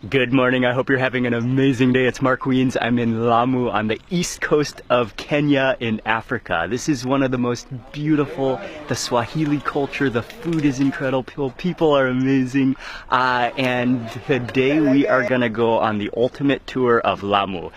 Good morning. I hope you're having an amazing day. It's Mark Weens. I'm in LAMU on the east coast of Kenya in Africa. This is one of the most beautiful, the Swahili culture, the food is incredible, people are amazing, and today we are gonna go on the ultimate tour of LAMU.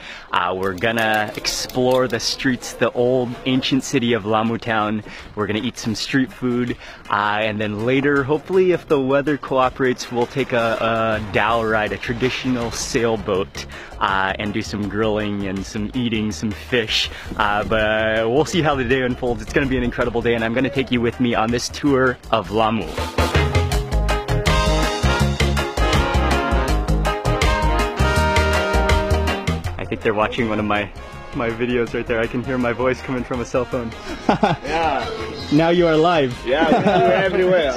We're gonna explore the streets, the old ancient city of LAMU town. We're gonna eat some street food, and then later, hopefully if the weather cooperates, we'll take a dhow ride, a traditional sailboat, and do some grilling and some eating, some fish, but we'll see how the day unfolds. It's going to be an incredible day, and I'm going to take you with me on this tour of LAMU. I think they're watching one of my videos right there. I can hear my voice coming from a cell phone. Yeah. Now you are live. Yeah, we're everywhere.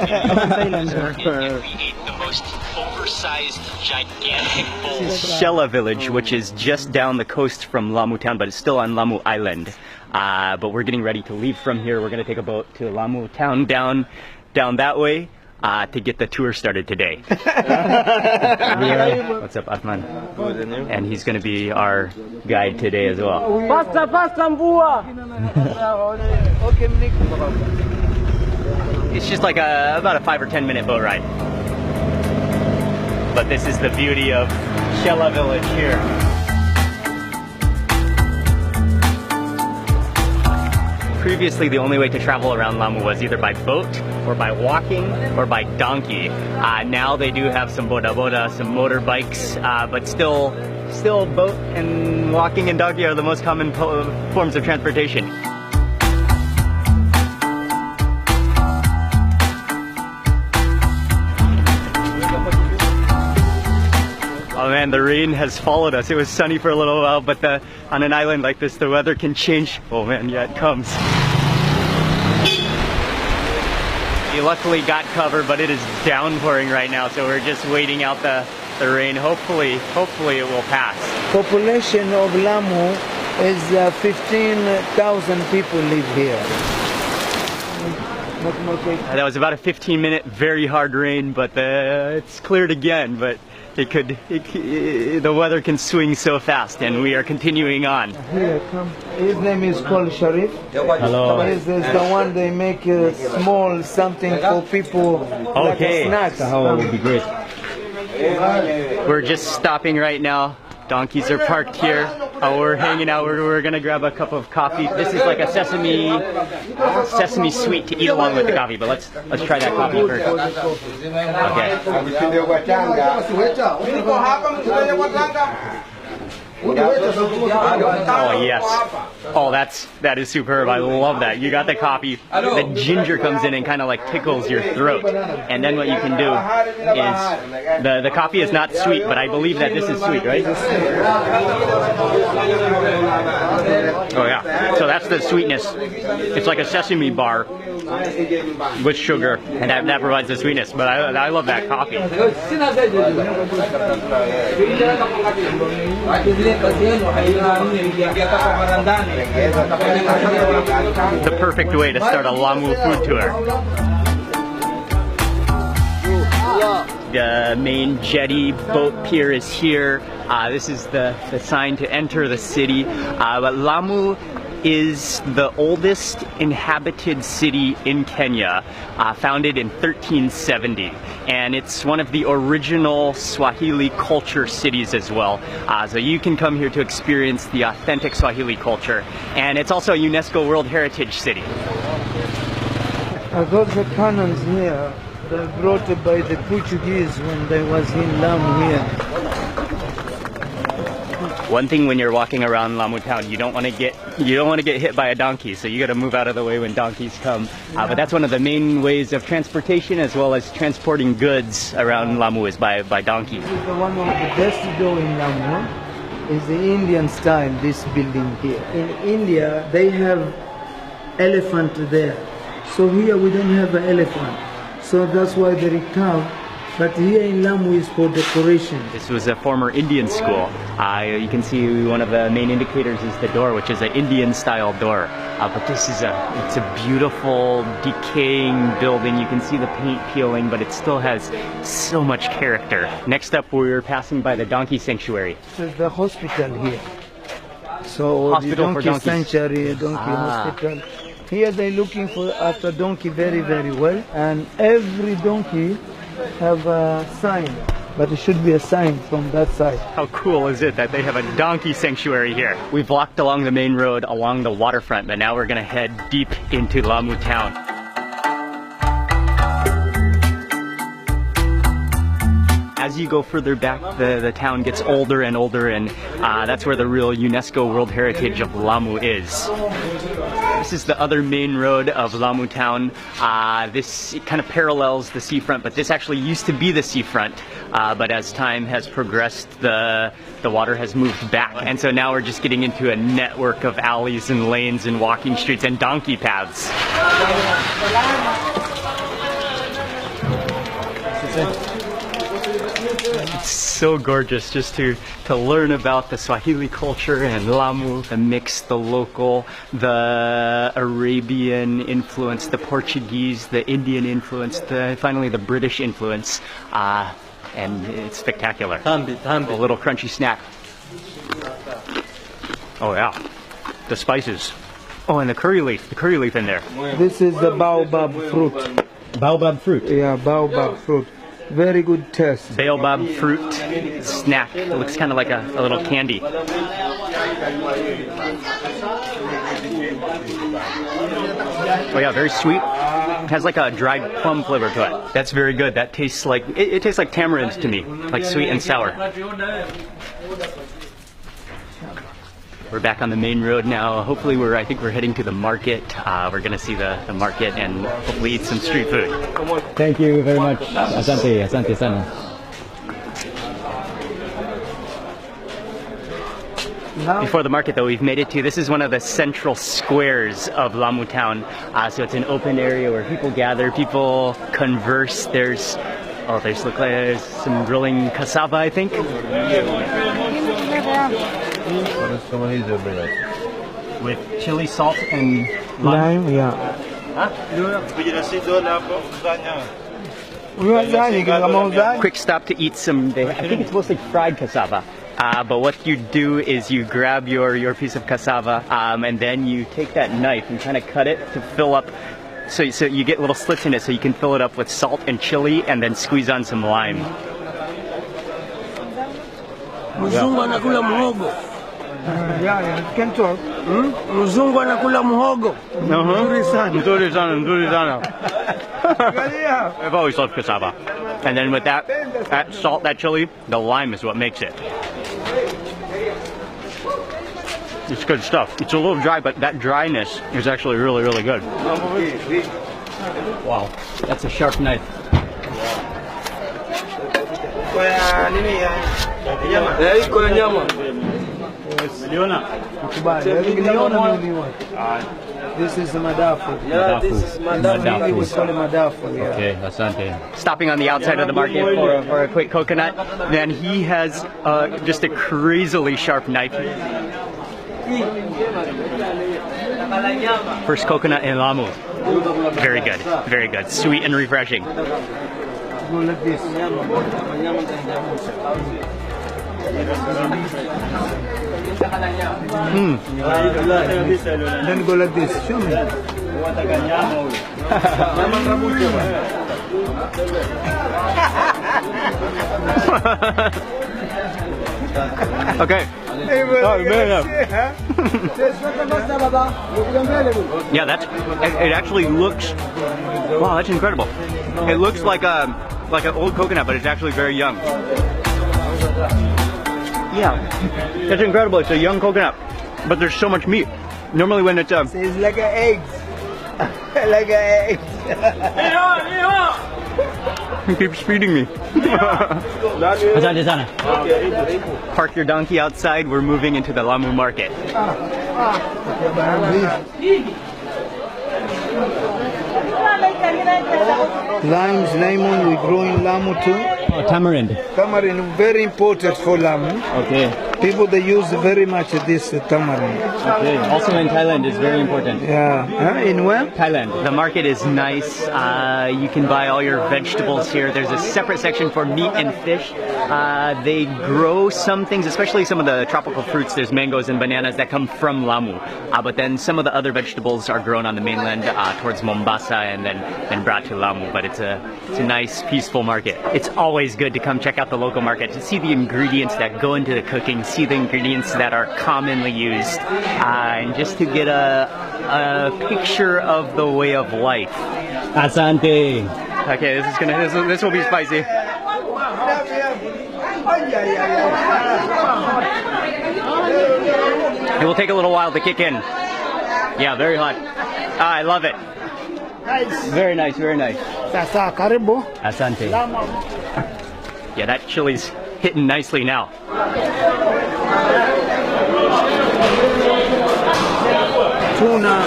The most oversized, gigantic bowl. This is Shella village, which is just down the coast from LAMU town, but it's still on LAMU Island. But we're getting ready to leave from here. We're going to take a boat to LAMU town down that way to get the tour started today. What's up, Atman? And he's going to be our guide today as well. It's just like about a 5 or 10 minute boat ride. But this is the beauty of Shella village here. Previously, the only way to travel around LAMU was either by boat or by walking or by donkey. Now they do have some boda, some motorbikes, but still boat and walking and donkey are the most common forms of transportation. Oh man, the rain has followed us. It was sunny for a little while, but on an island like this, the weather can change. Oh man, yeah, it comes. We luckily got cover, but it is downpouring right now, so we're just waiting out the rain. Hopefully it will pass. Population of LAMU is 15,000 people live here. That was about a 15-minute very hard rain, but it's cleared again, but the weather can swing so fast, and we are continuing on. Here, come. His name is called Sharif. Hello. This is the one they make small something for people, okay. Like snacks. That would be great. We're just stopping right now. Donkeys are parked here. We're hanging out. We're gonna grab a cup of coffee. This is like a sesame sweet to eat along with the coffee. But let's try that coffee first. Okay. Oh yes. Oh, that is superb. I love that. You got the coffee. The ginger comes in and kind of like tickles your throat. And then what you can do is the coffee is not sweet, but I believe that this is sweet, right? Oh yeah. So that's the sweetness. It's like a sesame bar with sugar, and that provides the sweetness. But I love that coffee. The perfect way to start a LAMU food tour. The main jetty boat pier is here. This is the sign to enter the city. But LAMU is the oldest inhabited city in Kenya, founded in 1370, and it's one of the original Swahili culture cities as well. So you can come here to experience the authentic Swahili culture, and it's also a UNESCO World Heritage City. I got the cannons here. They brought by the Portuguese when they was in LAMU here. One thing when you're walking around LAMU town, you don't want to get hit by a donkey, so you got to move out of the way when donkeys come. But that's one of the main ways of transportation, as well as transporting goods around LAMU is by donkey. This is one of the best door in LAMU. Is the Indian style, this building here. In India, they have elephant there. So here we don't have an elephant. So that's why they carve But here in Lamu is for decoration. This was a former Indian school. You can see one of the main indicators is the door, which is an Indian-style door. But this is it's a beautiful, decaying building. You can see the paint peeling, but it still has so much character. Next up, we're passing by the donkey sanctuary. This is the hospital here. So Hospital the for donkey donkeys. sanctuary, donkey hospital. Here they're looking for after donkey very, very well. And every donkey have a sign, but it should be a sign from that side. How cool is it that they have a donkey sanctuary here? We've walked along the main road along the waterfront, but now we're gonna head deep into LAMU town. As you go further back, the town gets older and older, and that's where the real UNESCO World Heritage of LAMU is. This is the other main road of LAMU town. This kind of parallels the seafront, but this actually used to be the seafront. But as time has progressed, the water has moved back, and so now we're just getting into a network of alleys and lanes and walking streets and donkey paths. It's so gorgeous just to learn about the Swahili culture and LAMU, the mix, the local, the Arabian influence, the Portuguese, the Indian influence, finally the British influence, and it's spectacular. A little crunchy snack. Oh yeah, the spices. Oh, and the curry leaf in there. This is the baobab fruit. Baobab fruit. Yeah, baobab fruit. Very good taste. Baobab fruit snack. It looks kind of like a little candy. Oh yeah, very sweet. It has like a dried plum flavor to it. That's very good. That tastes like, it tastes like tamarind to me, like sweet and sour. We're back on the main road now. Hopefully I think we're heading to the market. We're gonna see the market and hopefully eat some street food. Thank you very much. Asante, asante sana. Before the market though, we've made it to, this is one of the central squares of LAMU town. So it's an open area where people gather, people converse. There's some grilling cassava, I think. With chili, salt, and lime. Lime, yeah. Quick stop to eat some, I think it's mostly fried cassava. But what you do is you grab your piece of cassava and then you take that knife and kind of cut it to fill up, so you get little slits in it so you can fill it up with salt and chili and then squeeze on some lime. Yeah, you can talk. Mzungu anakula muhogo. Nzuri sana. I've always loved cassava. And then with that salt, that chili, the lime is what makes it. It's good stuff. It's a little dry, but that dryness is actually really, really good. Wow, that's a sharp knife. This is madafu. Yeah, this is madafu. We call it madafu. Yeah. Okay, asante. Stopping on the outside of the market for a quick coconut. Then he has just a crazily sharp knife. First coconut in LAMU. Very good, very good. Sweet and refreshing. Go like this. Then go like this. Show me. Okay. Yeah, it actually looks, wow, that's incredible. It looks like an old coconut, but it's actually very young. Yeah, that's incredible. It's a young coconut, but there's so much meat. Normally when it's It's like an egg. Like an egg. he keeps feeding me. Asante sana. Park your donkey outside. We're moving into the LAMU market. Limes, lemon, we grow in LAMU too. Oh, tamarind. Tamarind, very important for LAMU. Okay. People, they use very much this tamarind. Okay. Also in Thailand is very important. Yeah. Huh? In where? Thailand. The market is nice. You can buy all your vegetables here. There's a separate section for meat and fish. They grow some things, especially some of the tropical fruits. There's mangoes and bananas that come from LAMU. But then some of the other vegetables are grown on the mainland towards Mombasa and then brought to LAMU. But it's a nice, peaceful market. It's always good to come check out the local market to see the ingredients that go into the cooking, see the ingredients that are commonly used, and just to get a picture of the way of life. Asante. Okay, this will be spicy. It will take a little while to kick in. Yeah, very hot. I love it. Very nice, very nice. Sasa, karibu. Asante. Yeah, that chili's hitting nicely now. Tuna.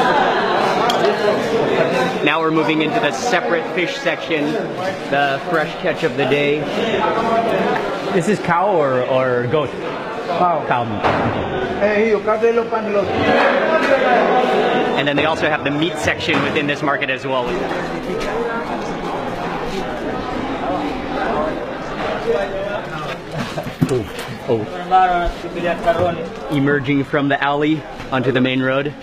Now we're moving into the separate fish section, the fresh catch of the day. This is cow or goat? Cow. Cow meat. And then they also have the meat section within this market as well. Oh. Emerging from the alley onto the main road.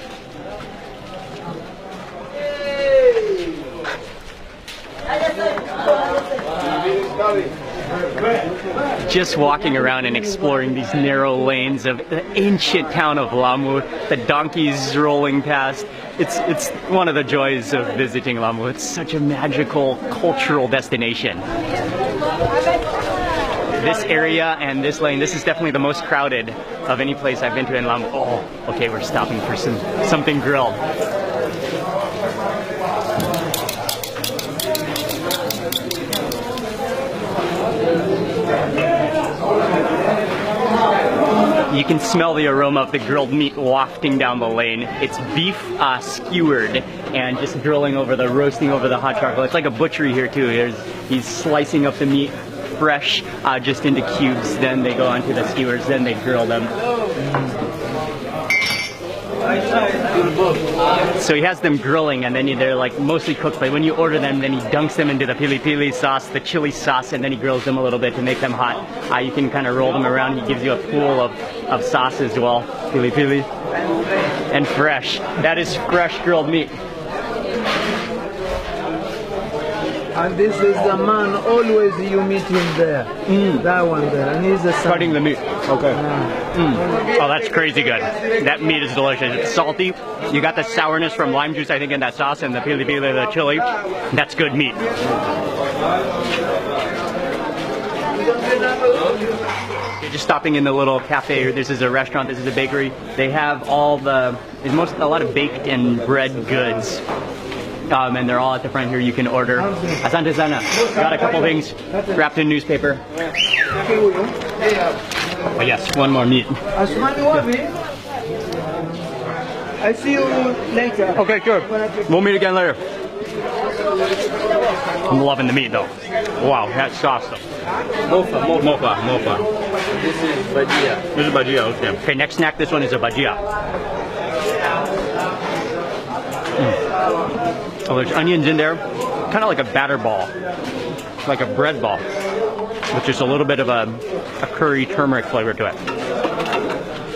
Just walking around and exploring these narrow lanes of the ancient town of LAMU, the donkeys rolling past. It's one of the joys of visiting LAMU. It's such a magical cultural destination. This area and this lane, this is definitely the most crowded of any place I've been to in LAMU. Oh, okay, we're stopping for something grilled. You can smell the aroma of the grilled meat wafting down the lane. It's beef skewered and just roasting over the hot charcoal. It's like a butchery here too. He's slicing up the meat fresh just into cubes. Then they go onto the skewers. Then they grill them. So he has them grilling and then they're like mostly cooked, but when you order them, then he dunks them into the pili pili sauce, the chili sauce, and then he grills them a little bit to make them hot. You can kind of roll them around. He gives you a pool of sauce as well, pili pili, and fresh. That is fresh grilled meat. And this is the man, always you meet him there. That one there, and he's the son. Cutting the meat. Okay. Oh, that's crazy good. That meat is delicious. It's salty. You got the sourness from lime juice, I think, in that sauce, and the pili pili, the chili. That's good meat. You're just stopping in the little cafe. This is a restaurant. This is a bakery. They have a lot of baked and bread goods. And they're all at the front here. You can order. Asante sana. Got a couple things wrapped in newspaper. Oh yes, one more meat. I see you later. Okay, sure. We'll meet again later. I'm loving the meat though. Wow, that sauce though. Mofa. This is bajia. This is bajia, okay. Okay, next snack, this one is a bajia. Oh, there's onions in there, kind of like a batter ball, like a bread ball, with just a little bit of a curry turmeric flavor to it.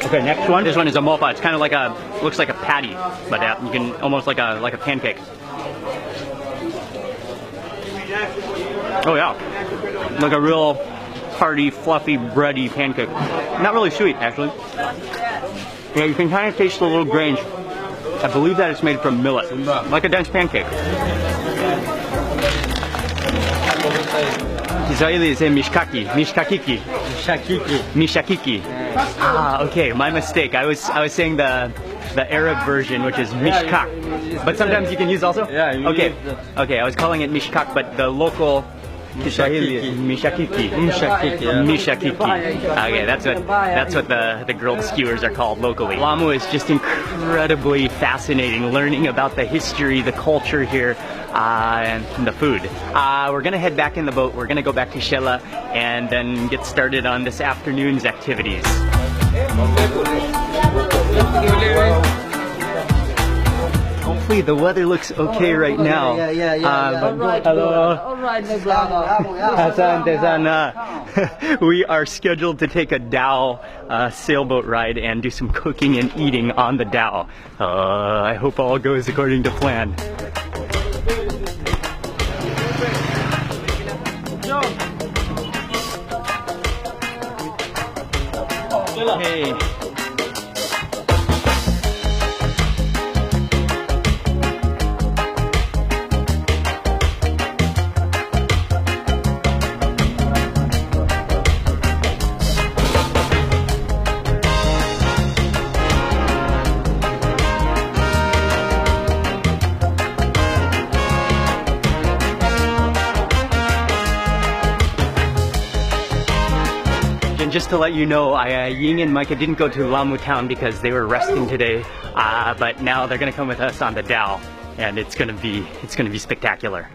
Okay, next one. This one is a mofa. It's kind of like looks like a patty, but you can almost like a pancake. Oh yeah, like a real hearty, fluffy, bready pancake. Not really sweet, actually. Yeah, you can kind of taste the little grains. I believe that it's made from millet, like a dense pancake. Kiswahili say mishkakiki. Ah, okay, my mistake. I was saying the Arab version, which is mishkak. But sometimes you can use also? Yeah, you okay. use Okay, I was calling it mishkak, but the local Swahili. Mishakiki. Mishakiki. Okay, that's what the grilled skewers are called locally. LAMU is just incredibly fascinating, learning about the history, the culture here, and the food. We're gonna head back in the boat. We're gonna go back to Shela and then get started on this afternoon's activities. Hopefully the weather looks okay right now. Hello. Alright, Asante sana. We are scheduled to take a dhow sailboat ride and do some cooking and eating on the dhow. I hope all goes according to plan. Hey. And just to let you know, Ying and Micah didn't go to LAMU town because they were resting today, but now they're gonna come with us on the dhow, and it's gonna be spectacular.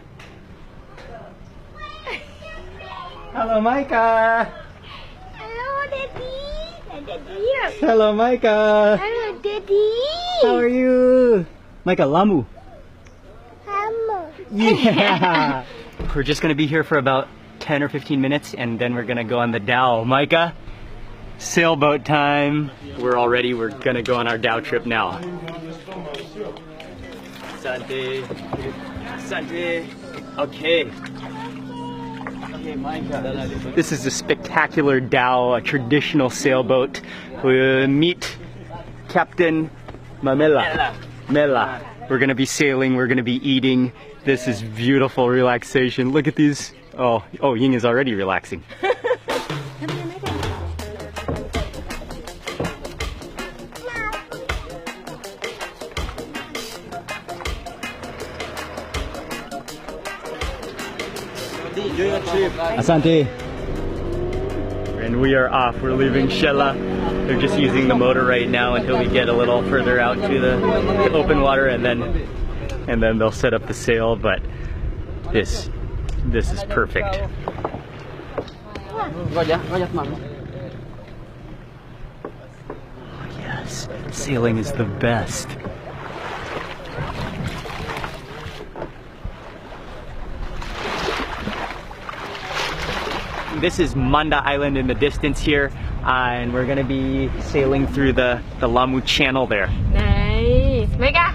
Hello, Micah. Hello, Daddy. Daddy. Hello, Micah. Hello, Daddy. How are you? Micah, LAMU. Hello. Yeah. We're just gonna be here for about 10 or 15 minutes and then we're gonna go on the dhow. Micah, sailboat time. We're all ready. We're gonna go on our dhow trip now. Asante. Asante. Okay. Okay, Micah. This is a spectacular dhow, a traditional sailboat. We meet Captain Mamela. Mela. We're gonna be sailing, we're gonna be eating. This is beautiful relaxation. Look at these. Oh, Ying is already relaxing. Asante. And we are off. We're leaving Shela. They're just using the motor right now until we get a little further out to the open water, and then they'll set up the sail. But this is perfect. Yes, sailing is the best. This is Manda Island in the distance here, and we're gonna be sailing through the LAMU channel there. Này, Mega.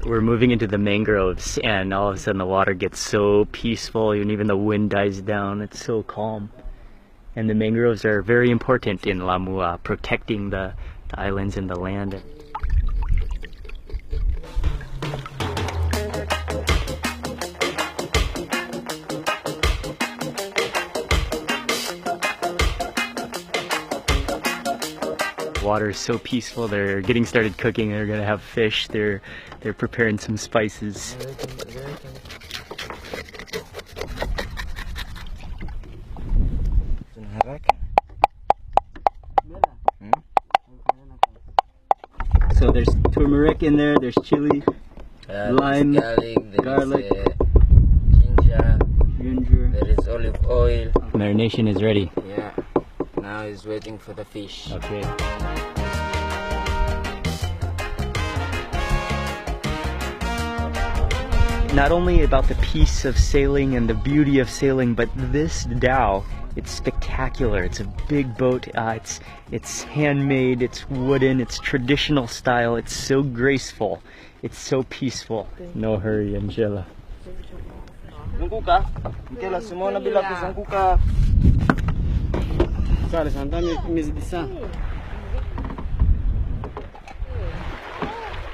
We're moving into the mangroves, and all of a sudden the water gets so peaceful, and even the wind dies down. It's so calm. And the mangroves are very important in LAMU, protecting the islands and the land. Water is so peaceful. They're getting started cooking. They're gonna have fish. They're preparing some spices. So there's turmeric in there. There's chili, lime, garlic, ginger. There is olive oil. Marination is ready. Yeah. Now he's waiting for the fish. Okay. Not only about the peace of sailing and the beauty of sailing, but this dhow, it's spectacular. It's a big boat. It's handmade. It's wooden. It's traditional style. It's so graceful. It's so peaceful. No hurry, Angela.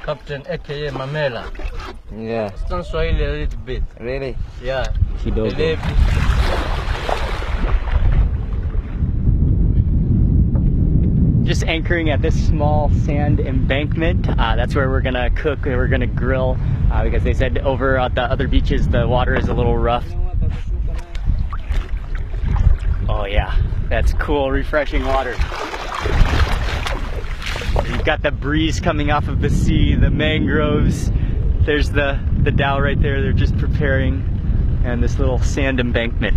Captain aka Mamela. Yeah. Some Swahili a little bit. Really? Yeah. Kidogo. anchoring at this small sand embankment. That's where we're gonna cook, we're gonna grill, because they said over at the other beaches the water is a little rough. Oh yeah, that's cool, refreshing water. You've got the breeze coming off of the sea, the mangroves. There's the dhow right there, they're just preparing, and this little sand embankment.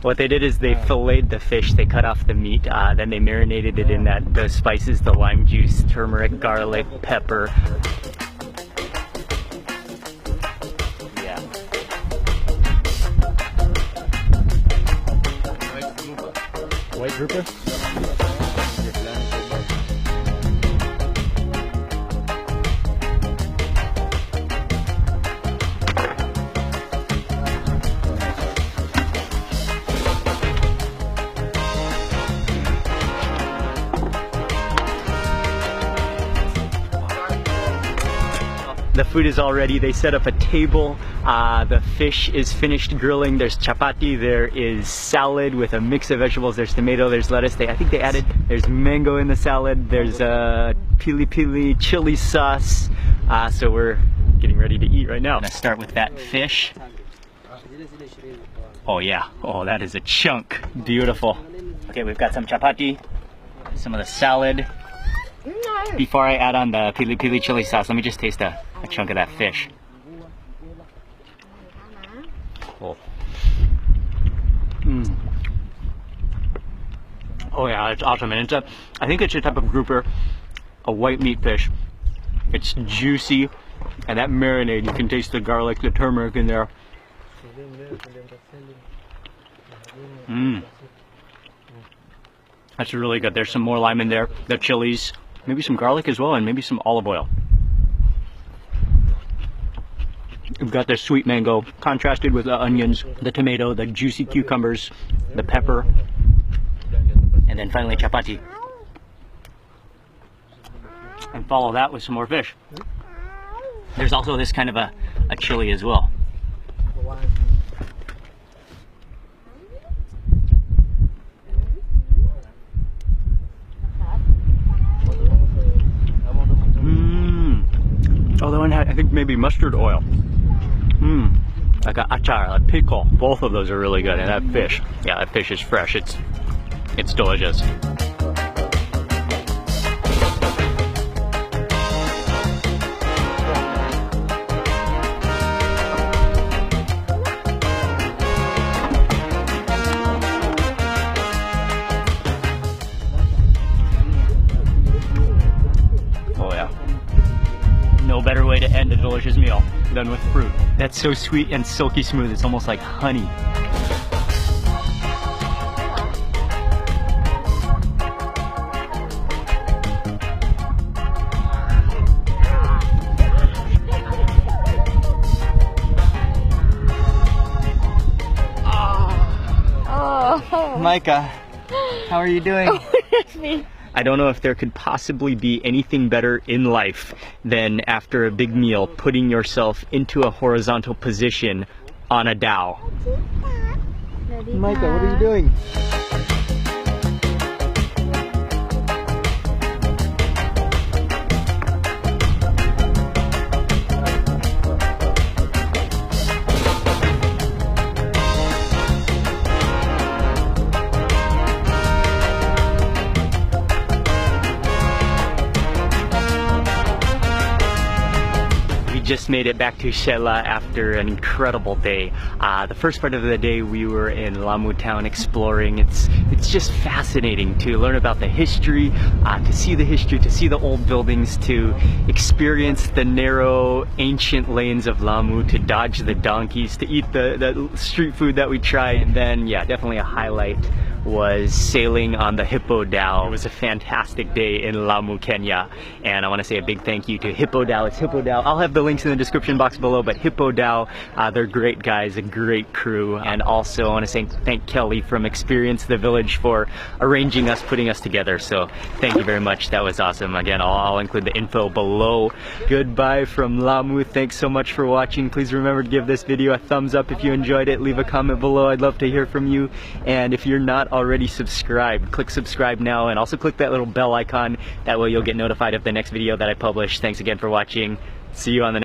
What they did is they filleted the fish, they cut off the meat, then they marinated it in those spices, the lime juice, turmeric, garlic, pepper. Yeah. White grouper? The food is all ready. They set up a table. The fish is finished grilling. There's chapati, there is salad with a mix of vegetables. There's tomato, there's lettuce. I think they added, there's mango in the salad. There's pili pili chili sauce. So we're getting ready to eat right now. I'm gonna start with that fish. Oh yeah, oh that is a chunk. Beautiful. Okay, we've got some chapati, some of the salad. Before I add on the pili pili chili sauce, let me just taste a chunk of that fish. Oh. Mm. Oh yeah, it's awesome. And I think it's a type of grouper, a white meat fish. It's juicy, and that marinade, you can taste the garlic, the turmeric in there. Mmm. That's really good. There's some more lime in there, the chilies, maybe some garlic as well, and maybe some olive oil. We've got the sweet mango contrasted with the onions, the tomato, the juicy cucumbers, the pepper, and then finally chapati. And follow that with some more fish. There's also this kind of a chili as well. Oh, the one had, I think, maybe mustard oil. Mmm, like a achar, a pickle. Both of those are really good. And that fish, yeah, that fish is fresh. It's delicious. No better way to end a delicious meal than with fruit. That's so sweet and silky smooth, it's almost like honey. Oh. Micah, how are you doing? That's me. I don't know if there could possibly be anything better in life than after a big meal putting yourself into a horizontal position on a dhow. Micah, what are you doing? Just made it back to Shela after an incredible day. The first part of the day we were in LAMU town exploring. It's just fascinating to learn about the history, to see the old buildings, to experience the narrow ancient lanes of LAMU, to dodge the donkeys, to eat the street food that we tried. And then yeah, definitely a highlight was sailing on the Hippo Dhow. It was a fantastic day in Lamu, Kenya, and I want to say a big thank you to Hippo Dhow. It's Hippo Dhow. I'll have the links in the description box below, but Hippo Dhow, they're great guys, a great crew, and also I want to say thank Kelly from Experience the Village for arranging us, putting us together. So thank you very much. That was awesome. Again, I'll include the info below. Goodbye from Lamu. Thanks so much for watching. Please remember to give this video a thumbs up if you enjoyed it. Leave a comment below. I'd love to hear from you. And if you're not already subscribed, click subscribe now, and also click that little bell icon. That way you'll get notified of the next video that I publish. Thanks again for watching. See you on the next